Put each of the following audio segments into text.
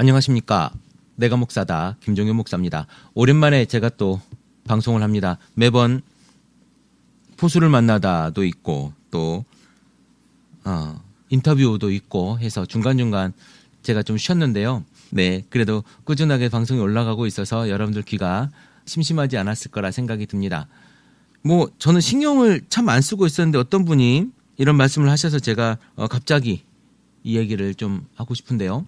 안녕하십니까. 내가 목사다. 김종현 목사입니다. 오랜만에 제가 또 방송을 합니다. 매번 포수를 만나다도 있고 또 인터뷰도 있고 해서 중간중간 제가 좀 쉬었는데요. 네, 그래도 꾸준하게 방송이 올라가고 있어서 여러분들 귀가 심심하지 않았을 거라 생각이 듭니다. 저는 신경을 참 안 쓰고 있었는데 어떤 분이 이런 말씀을 하셔서 제가 갑자기 이 얘기를 좀 하고 싶은데요.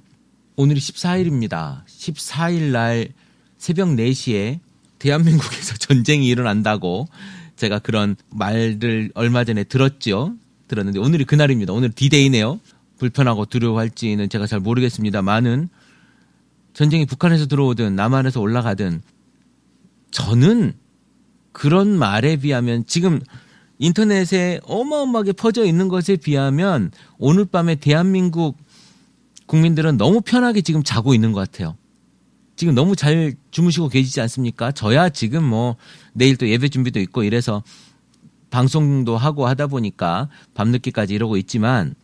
오늘이 14일입니다. 14일 날 새벽 4시에 대한민국에서 전쟁이 일어난다고 제가 그런 말들 얼마 전에 들었는데 오늘이 그날입니다. 오늘 D-Day네요. 불편하고 두려워할지는 제가 잘 모르겠습니다만은 전쟁이 북한에서 들어오든 남한에서 올라가든 저는 그런 말에 비하면 지금 인터넷에 어마어마하게 퍼져 있는 것에 비하면 오늘 밤에 대한민국 국민들은 너무 편하게 지금 자고 있는 것 같아요. 지금 너무 잘 주무시고 계시지 않습니까? 저야 지금 내일 또 예배 준비도 있고 이래서 방송도 하고 하다 보니까 밤늦게까지 이러고 있지만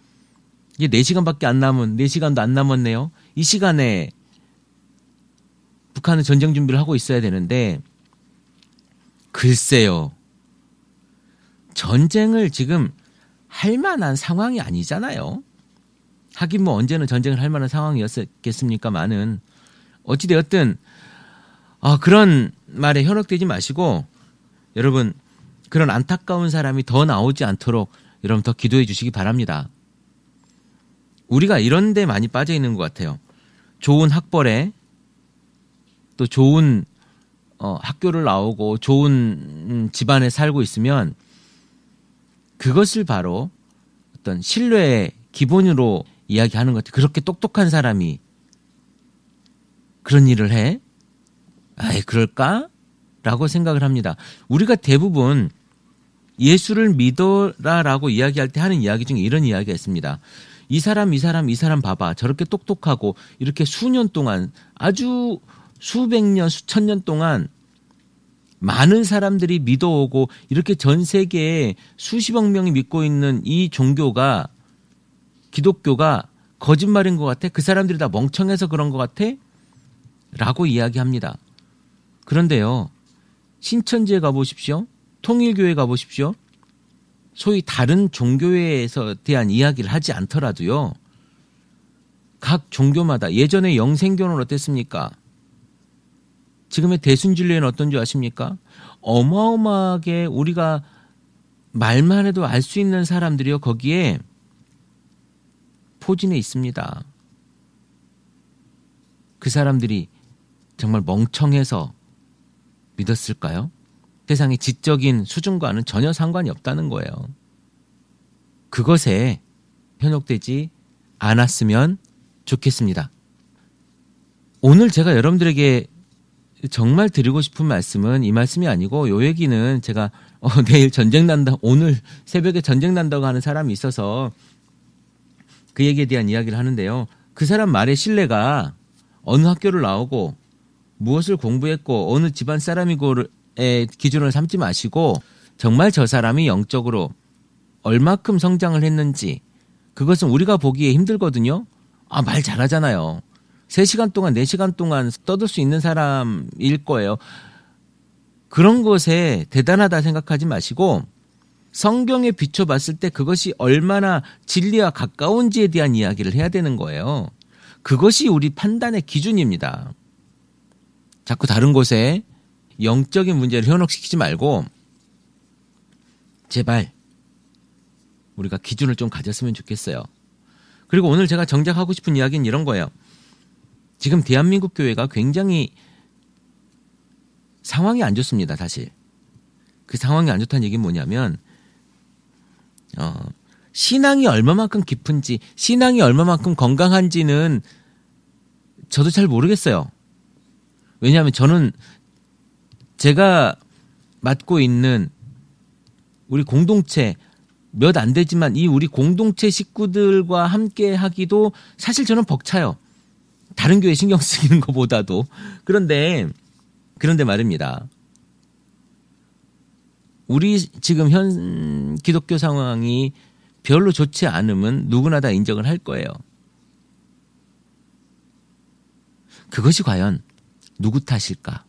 이제 4시간도 안 남았네요. 이 시간에 북한은 전쟁 준비를 하고 있어야 되는데 글쎄요. 전쟁을 지금 할 만한 상황이 아니잖아요. 하긴 언제는 전쟁을 할 만한 상황이었겠습니까만은 어찌되었든 그런 말에 현혹되지 마시고 여러분 그런 안타까운 사람이 더 나오지 않도록 여러분 더 기도해 주시기 바랍니다. 우리가 이런 데 많이 빠져 있는 것 같아요. 좋은 학벌에 또 좋은 학교를 나오고 좋은 집안에 살고 있으면 그것을 바로 어떤 신뢰의 기본으로 이야기하는 것 같아요. 그렇게 똑똑한 사람이 그런 일을 해? 그럴까? 라고 생각을 합니다. 우리가 대부분 예수를 믿어라라고 이야기할 때 하는 이야기 중에 이런 이야기가 있습니다. 이 사람 봐봐. 저렇게 똑똑하고 이렇게 수년 동안 아주 수백 년, 수천 년 동안 많은 사람들이 믿어오고 이렇게 전 세계에 수십억 명이 믿고 있는 이 종교가 기독교가 거짓말인 것 같아? 그 사람들이 다 멍청해서 그런 것 같아? 라고 이야기합니다. 그런데요. 신천지에 가보십시오. 통일교회 가보십시오. 소위 다른 종교에서 대한 이야기를 하지 않더라도요. 각 종교마다 예전에 영생교는 어땠습니까? 지금의 대순진리는 어떤 줄 아십니까? 어마어마하게 우리가 말만 해도 알 수 있는 사람들이요. 거기에 포진해 있습니다. 그 사람들이 정말 멍청해서 믿었을까요? 세상의 지적인 수준과는 전혀 상관이 없다는 거예요. 그것에 현혹되지 않았으면 좋겠습니다. 오늘 제가 여러분들에게 정말 드리고 싶은 말씀은 이 말씀이 아니고 요 얘기는 제가 내일 전쟁 난다 오늘 새벽에 전쟁 난다고 하는 사람이 있어서 그 얘기에 대한 이야기를 하는데요. 그 사람 말의 신뢰가 어느 학교를 나오고 무엇을 공부했고 어느 집안 사람이고의 기준을 삼지 마시고 정말 저 사람이 영적으로 얼마큼 성장을 했는지 그것은 우리가 보기에 힘들거든요. 말 잘하잖아요. 3시간 동안 4시간 동안 떠들 수 있는 사람일 거예요. 그런 것에 대단하다 생각하지 마시고 성경에 비춰봤을 때 그것이 얼마나 진리와 가까운지에 대한 이야기를 해야 되는 거예요. 그것이 우리 판단의 기준입니다. 자꾸 다른 곳에 영적인 문제를 현혹시키지 말고 제발 우리가 기준을 좀 가졌으면 좋겠어요. 그리고 오늘 제가 정작 하고 싶은 이야기는 이런 거예요. 지금 대한민국 교회가 굉장히 상황이 안 좋습니다. 사실. 그 상황이 안 좋다는 얘기는 뭐냐면 신앙이 얼마만큼 깊은지 신앙이 얼마만큼 건강한지는 저도 잘 모르겠어요. 왜냐하면 저는 제가 맡고 있는 우리 공동체 몇 안 되지만 이 우리 공동체 식구들과 함께 하기도 사실 저는 벅차요. 다른 교회 신경 쓰이는 것보다도. 그런데 말입니다. 우리 지금 현 기독교 상황이 별로 좋지 않으면 누구나 다 인정을 할 거예요. 그것이 과연 누구 탓일까?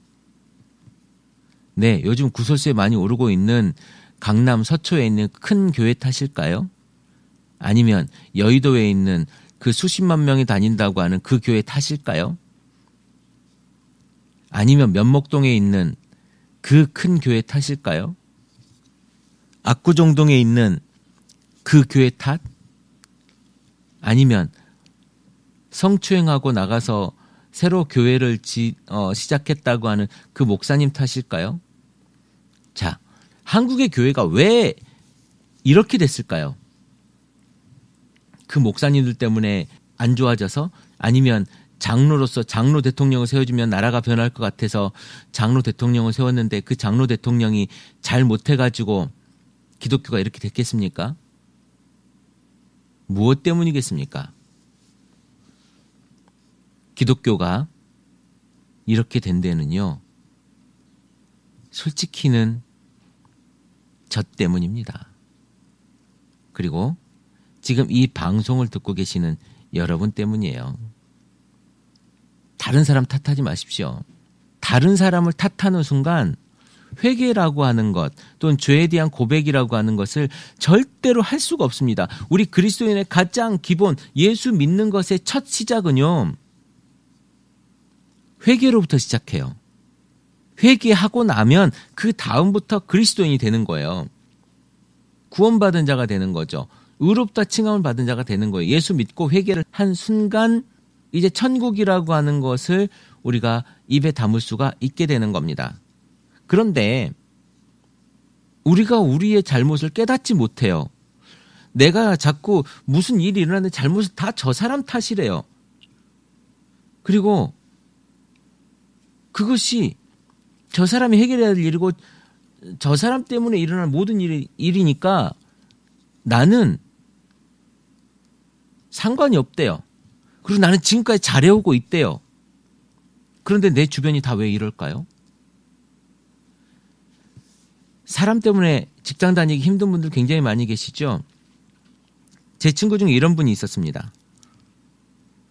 네, 요즘 구설수에 많이 오르고 있는 강남 서초에 있는 큰 교회 탓일까요? 아니면 여의도에 있는 그 수십만 명이 다닌다고 하는 그 교회 탓일까요? 아니면 면목동에 있는 그 큰 교회 탓일까요? 압구정동에 있는 그 교회 탓? 아니면 성추행하고 나가서 새로 교회를 시작했다고 하는 그 목사님 탓일까요? 자, 한국의 교회가 왜 이렇게 됐을까요? 그 목사님들 때문에 안 좋아져서, 아니면 장로로서 장로 대통령을 세워주면 나라가 변할 것 같아서 장로 대통령을 세웠는데 그 장로 대통령이 잘 못해가지고 기독교가 이렇게 됐겠습니까? 무엇 때문이겠습니까? 기독교가 이렇게 된 데는요, 솔직히는 저 때문입니다. 그리고 지금 이 방송을 듣고 계시는 여러분 때문이에요. 다른 사람 탓하지 마십시오. 다른 사람을 탓하는 순간 회개라고 하는 것, 또는 죄에 대한 고백이라고 하는 것을 절대로 할 수가 없습니다. 우리 그리스도인의 가장 기본 예수 믿는 것의 첫 시작은요, 회개로부터 시작해요. 회개하고 나면 그 다음부터 그리스도인이 되는 거예요. 구원받은 자가 되는 거죠. 의롭다 칭함을 받은 자가 되는 거예요. 예수 믿고 회개를 한 순간 이제 천국이라고 하는 것을 우리가 입에 담을 수가 있게 되는 겁니다. 그런데 우리가 우리의 잘못을 깨닫지 못해요. 내가 자꾸 무슨 일이 일어나는데 잘못을 다 저 사람 탓이래요. 그리고 그것이 저 사람이 해결해야 할 일이고 저 사람 때문에 일어난 모든 일이니까 나는 상관이 없대요. 그리고 나는 지금까지 잘해오고 있대요. 그런데 내 주변이 다 왜 이럴까요? 사람 때문에 직장 다니기 힘든 분들 굉장히 많이 계시죠? 제 친구 중에 이런 분이 있었습니다.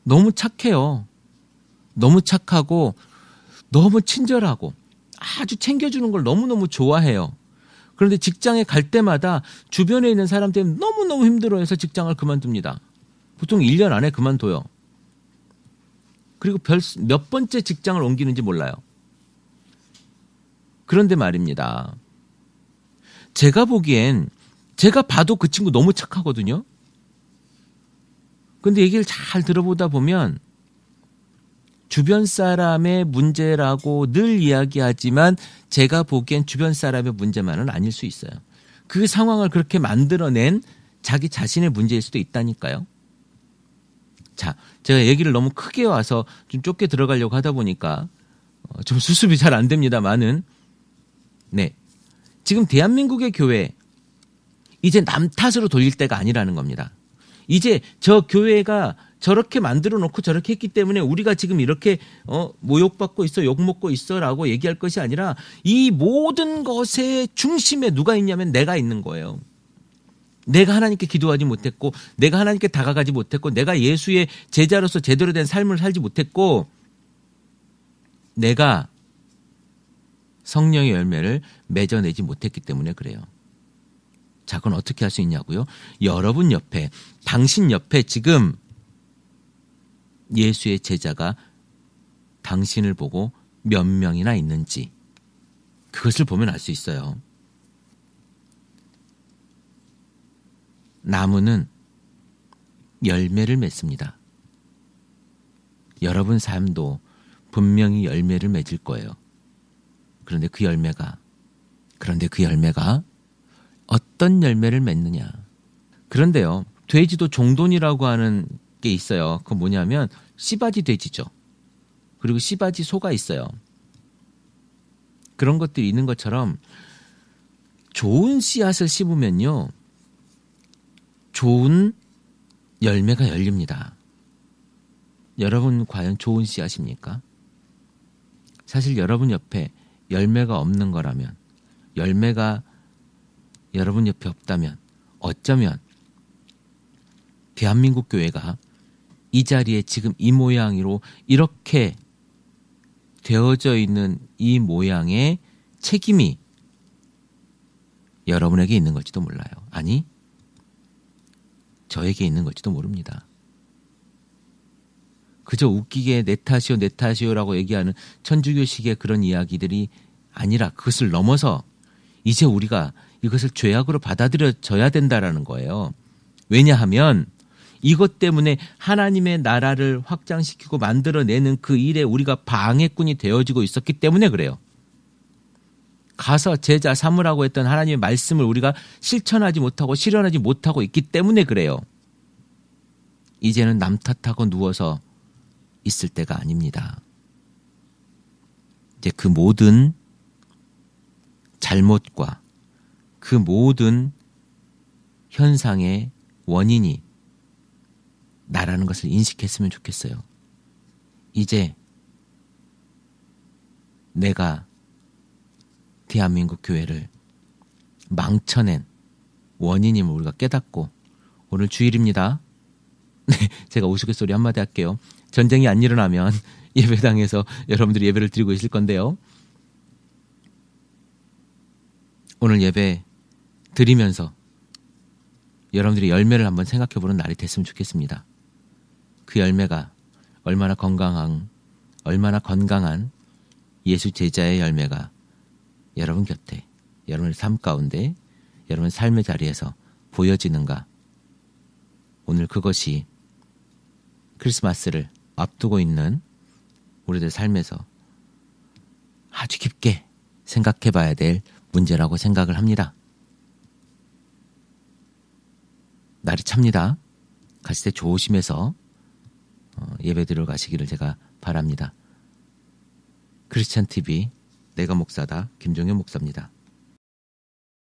너무 착해요. 너무 착하고 너무 친절하고 아주 챙겨주는 걸 너무너무 좋아해요. 그런데 직장에 갈 때마다 주변에 있는 사람 때문에 너무너무 힘들어해서 직장을 그만둡니다. 보통 1년 안에 그만둬요. 그리고 몇 번째 직장을 옮기는지 몰라요. 그런데 말입니다. 제가 보기엔 제가 봐도 그 친구 너무 착하거든요. 그런데 얘기를 잘 들어보다 보면 주변 사람의 문제라고 늘 이야기하지만 제가 보기엔 주변 사람의 문제만은 아닐 수 있어요. 그 상황을 그렇게 만들어낸 자기 자신의 문제일 수도 있다니까요. 자, 제가 얘기를 너무 크게 와서 좀 좁게 들어가려고 하다 보니까 좀 수습이 잘 안 됩니다만은, 네, 지금 대한민국의 교회 이제 남 탓으로 돌릴 때가 아니라는 겁니다. 이제 저 교회가 저렇게 만들어 놓고 저렇게 했기 때문에 우리가 지금 이렇게 모욕받고 있어, 욕먹고 있어라고 얘기할 것이 아니라 이 모든 것의 중심에 누가 있냐면 내가 있는 거예요. 내가 하나님께 기도하지 못했고, 내가 하나님께 다가가지 못했고, 내가 예수의 제자로서 제대로 된 삶을 살지 못했고, 내가 성령의 열매를 맺어내지 못했기 때문에 그래요. 자, 그건 어떻게 할 수 있냐고요? 여러분 옆에, 당신 옆에 지금 예수의 제자가 당신을 보고 몇 명이나 있는지 그것을 보면 알 수 있어요. 나무는 열매를 맺습니다. 여러분 삶도 분명히 열매를 맺을 거예요. 그런데 그 열매가 어떤 열매를 맺느냐. 그런데요, 돼지도 종돈이라고 하는 게 있어요. 그건 뭐냐면 씨바지 돼지죠. 그리고 씨바지 소가 있어요. 그런 것들이 있는 것처럼 좋은 씨앗을 심으면요, 좋은 열매가 열립니다. 여러분 과연 좋은 씨앗입니까? 사실 여러분 옆에 열매가 없는 거라면, 열매가 여러분 옆에 없다면 어쩌면 대한민국 교회가 이 자리에 지금 이 모양으로 이렇게 되어져 있는 이 모양의 책임이 여러분에게 있는 걸지도 몰라요. 아니, 저에게 있는 걸지도 모릅니다. 그저 웃기게 내 탓이요 내 탓이요라고 얘기하는 천주교식의 그런 이야기들이 아니라 그것을 넘어서 이제 우리가 이것을 죄악으로 받아들여져야 된다라는 거예요. 왜냐하면 이것 때문에 하나님의 나라를 확장시키고 만들어내는 그 일에 우리가 방해꾼이 되어지고 있었기 때문에 그래요. 가서 제자 삼으라고 했던 하나님의 말씀을 우리가 실천하지 못하고 실현하지 못하고 있기 때문에 그래요. 이제는 남 탓하고 누워서 있을 때가 아닙니다. 이제 그 모든 잘못과 그 모든 현상의 원인이 나라는 것을 인식했으면 좋겠어요. 이제 내가 대한민국 교회를 망쳐낸 원인임을 우리가 깨닫고, 오늘 주일입니다. 네, 제가 우스갯소리 한마디 할게요. 전쟁이 안 일어나면 예배당에서 여러분들이 예배를 드리고 있을 건데요. 오늘 예배 드리면서 여러분들이 열매를 한번 생각해보는 날이 됐으면 좋겠습니다. 그 열매가 얼마나 건강한 예수 제자의 열매가 여러분 곁에, 여러분의 삶 가운데, 여러분의 삶의 자리에서 보여지는가. 오늘 그것이 크리스마스를 앞두고 있는 우리들 삶에서 아주 깊게 생각해 봐야 될 문제라고 생각을 합니다. 날이 찹니다. 가실 때 조심해서 예배 드리러 가시기를 제가 바랍니다. 크리스찬 TV 내가 목사다 김종현 목사입니다.